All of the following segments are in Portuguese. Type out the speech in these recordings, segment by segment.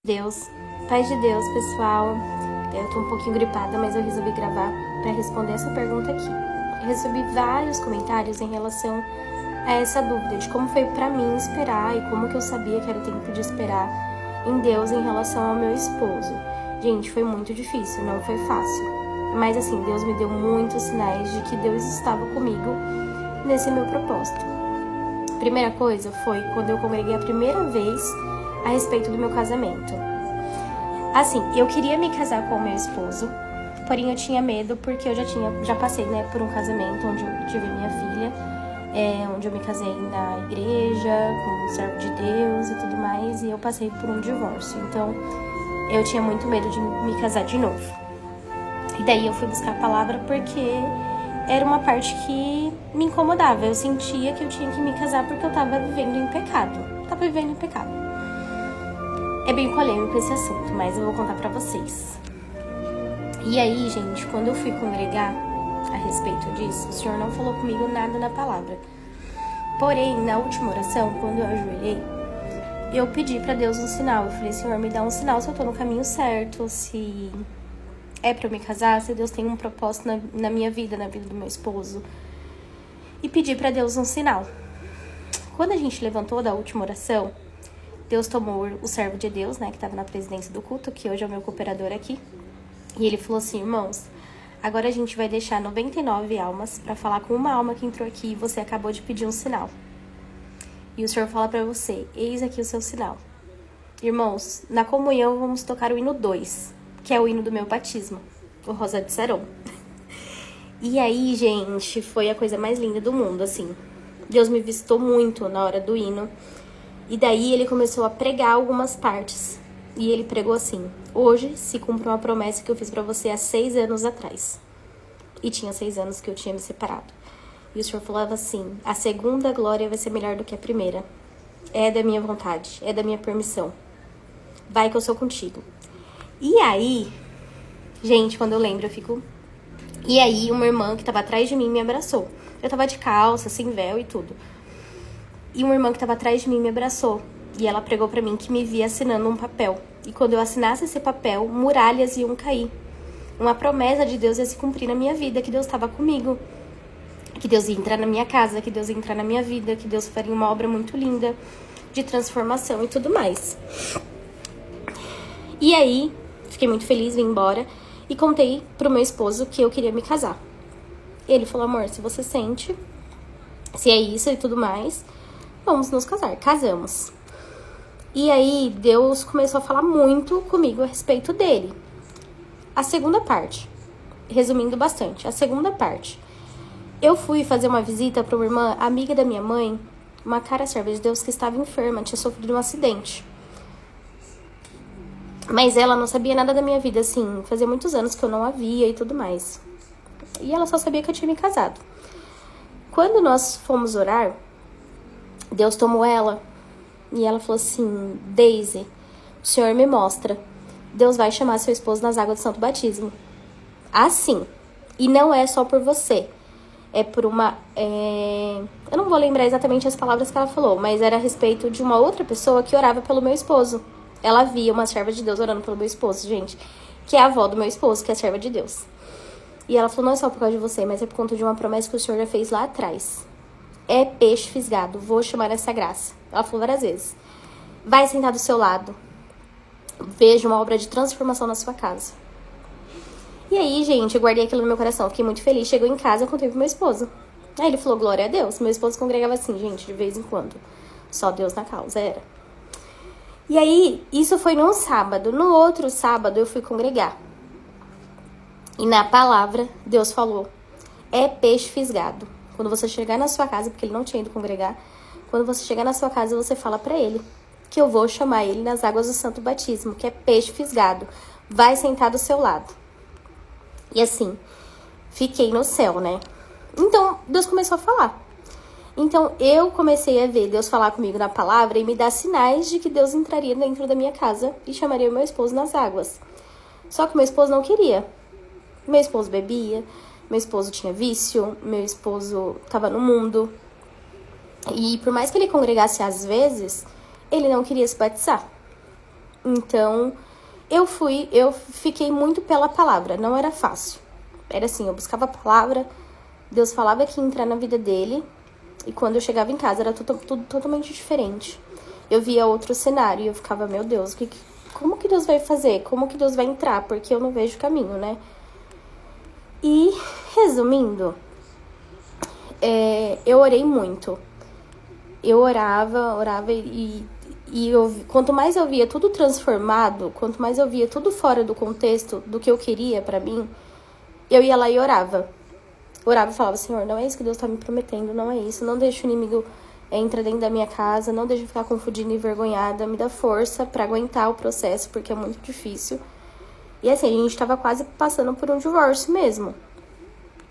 Deus, paz de Deus, pessoal. Eu tô um pouquinho gripada, mas eu resolvi gravar para responder essa pergunta aqui. Eu recebi vários comentários em relação a essa dúvida de como foi para mim esperar e como que eu sabia que era o tempo de esperar em Deus em relação ao meu esposo. Gente, foi muito difícil, não foi fácil. Mas assim, Deus me deu muitos sinais de que Deus estava comigo nesse meu propósito. Primeira coisa foi quando eu congreguei a primeira vez a respeito do meu casamento. Assim, eu queria me casar com o meu esposo, porém eu tinha medo porque eu já passei, né, por um casamento onde eu tive minha filha, onde eu me casei na igreja, com um servo de Deus e tudo mais, e eu passei por um divórcio. Então, eu tinha muito medo de me casar de novo. E daí eu fui buscar a palavra porque era uma parte que me incomodava. Eu sentia que eu tinha que me casar porque eu tava vivendo em pecado. É bem polêmico esse assunto, mas eu vou contar pra vocês. E aí, gente, quando eu fui congregar a respeito disso, o Senhor não falou comigo nada na palavra. Porém, na última oração, quando eu ajoelhei, eu pedi pra Deus um sinal. Eu falei, Senhor, me dá um sinal se eu tô no caminho certo, se é pra eu me casar, se Deus tem um propósito na minha vida, na vida do meu esposo. E pedi pra Deus um sinal. Quando a gente levantou da última oração, Deus tomou o servo de Deus, né, que estava na presidência do culto, que hoje é o meu cooperador aqui. E ele falou assim, irmãos, agora a gente vai deixar 99 almas para falar com uma alma que entrou aqui e você acabou de pedir um sinal. E o Senhor fala para você, eis aqui o seu sinal. Irmãos, na comunhão vamos tocar o hino 2, que é o hino do meu batismo, o Rosa de Saron. E aí, gente, foi a coisa mais linda do mundo, assim. Deus me visitou muito na hora do hino. E daí ele começou a pregar algumas partes. E ele pregou assim, hoje se cumpre uma promessa que eu fiz pra você há 6 anos atrás. E tinha 6 anos que eu tinha me separado. E o Senhor falava assim, a segunda glória vai ser melhor do que a primeira. É da minha vontade, é da minha permissão. Vai que eu sou contigo. E aí, gente, quando eu lembro eu fico... E aí uma irmã que tava atrás de mim me abraçou. Eu tava de calça, sem véu e tudo. E uma irmã que estava atrás de mim me abraçou. E ela pregou pra mim que me via assinando um papel. E quando eu assinasse esse papel, muralhas iam cair. Uma promessa de Deus ia se cumprir na minha vida, que Deus estava comigo. Que Deus ia entrar na minha casa, que Deus ia entrar na minha vida, que Deus faria uma obra muito linda de transformação e tudo mais. E aí, fiquei muito feliz, vim embora e contei pro meu esposo que eu queria me casar. Ele falou, amor, se você sente, se é isso e tudo mais... vamos nos casar. Casamos. E aí, Deus começou a falar muito comigo a respeito dele. A segunda parte, resumindo bastante, a segunda parte. Eu fui fazer uma visita para uma irmã, amiga da minha mãe, uma cara serva de Deus que estava enferma, tinha sofrido um acidente. Mas ela não sabia nada da minha vida, assim, fazia muitos anos que eu não a via e tudo mais. E ela só sabia que eu tinha me casado. Quando nós fomos orar, Deus tomou ela e ela falou assim, Daisy, o Senhor me mostra, Deus vai chamar seu esposo nas águas do Santo Batismo. Assim, e não é só por você, é por uma, eu não vou lembrar exatamente as palavras que ela falou, mas era a respeito de uma outra pessoa que orava pelo meu esposo. Ela via uma serva de Deus orando pelo meu esposo, gente, que é a avó do meu esposo, que é serva de Deus. E ela falou, não é só por causa de você, mas é por conta de uma promessa que o Senhor já fez lá atrás. É peixe fisgado, vou chamar essa graça. Ela falou várias vezes. Vai sentar do seu lado. Veja uma obra de transformação na sua casa. E aí, gente, eu guardei aquilo no meu coração. Fiquei muito feliz. Chegou em casa, eu contei pro meu esposo. Aí ele falou, glória a Deus. Meu esposo congregava assim, gente, de vez em quando. Só Deus na causa, era. E aí, isso foi num sábado. No outro sábado, eu fui congregar. E na palavra, Deus falou, é peixe fisgado. Quando você chegar na sua casa, porque ele não tinha ido congregar, quando você chegar na sua casa, você fala pra ele que eu vou chamar ele nas águas do Santo Batismo, que é peixe fisgado. Vai sentar do seu lado. E assim, fiquei no céu, né? Então, Deus começou a falar. Então, eu comecei a ver Deus falar comigo na palavra e me dar sinais de que Deus entraria dentro da minha casa e chamaria o meu esposo nas águas. Só que meu esposo não queria. Meu esposo bebia, meu esposo tinha vício, meu esposo estava no mundo. E por mais que ele congregasse às vezes, ele não queria se batizar. Então, eu fiquei muito pela palavra, não era fácil. Era assim, eu buscava a palavra, Deus falava que ia entrar na vida dele, e quando eu chegava em casa era tudo totalmente diferente. Eu via outro cenário e eu ficava, meu Deus, como que Deus vai fazer? Como que Deus vai entrar? Porque eu não vejo caminho, né? E, resumindo, eu orei muito. Eu orava quanto mais eu via tudo transformado, quanto mais eu via tudo fora do contexto do que eu queria pra mim, eu ia lá e orava. Orava e falava, Senhor, não é isso que Deus tá me prometendo, não é isso. Não deixa o inimigo entrar dentro da minha casa, não deixa eu ficar confundida e envergonhada, me dá força pra aguentar o processo, porque é muito difícil. E assim, a gente tava quase passando por um divórcio mesmo.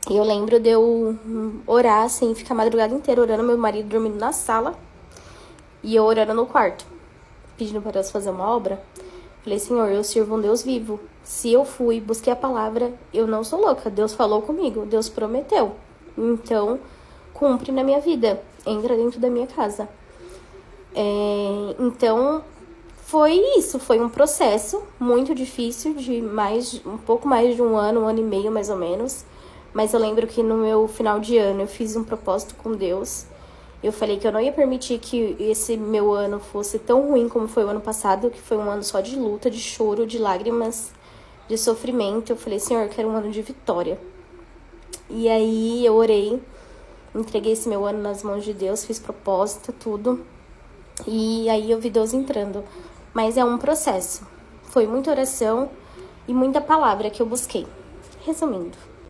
E eu lembro de eu orar, assim, ficar a madrugada inteira orando, meu marido dormindo na sala e eu orando no quarto, pedindo para Deus fazer uma obra. Falei, Senhor, eu sirvo um Deus vivo. Se eu fui, busquei a palavra, eu não sou louca. Deus falou comigo, Deus prometeu. Então, cumpre na minha vida, entra dentro da minha casa. Então, foi isso, foi um processo muito difícil, de um pouco mais de um ano e meio, mais ou menos. Mas eu lembro que no meu final de ano eu fiz um propósito com Deus. Eu falei que eu não ia permitir que esse meu ano fosse tão ruim como foi o ano passado, que foi um ano só de luta, de choro, de lágrimas, de sofrimento. Eu falei, Senhor, eu quero um ano de vitória. E aí eu orei, entreguei esse meu ano nas mãos de Deus, fiz propósito, tudo. E aí eu vi Deus entrando. Mas é um processo. Foi muita oração e muita palavra que eu busquei. Resumindo.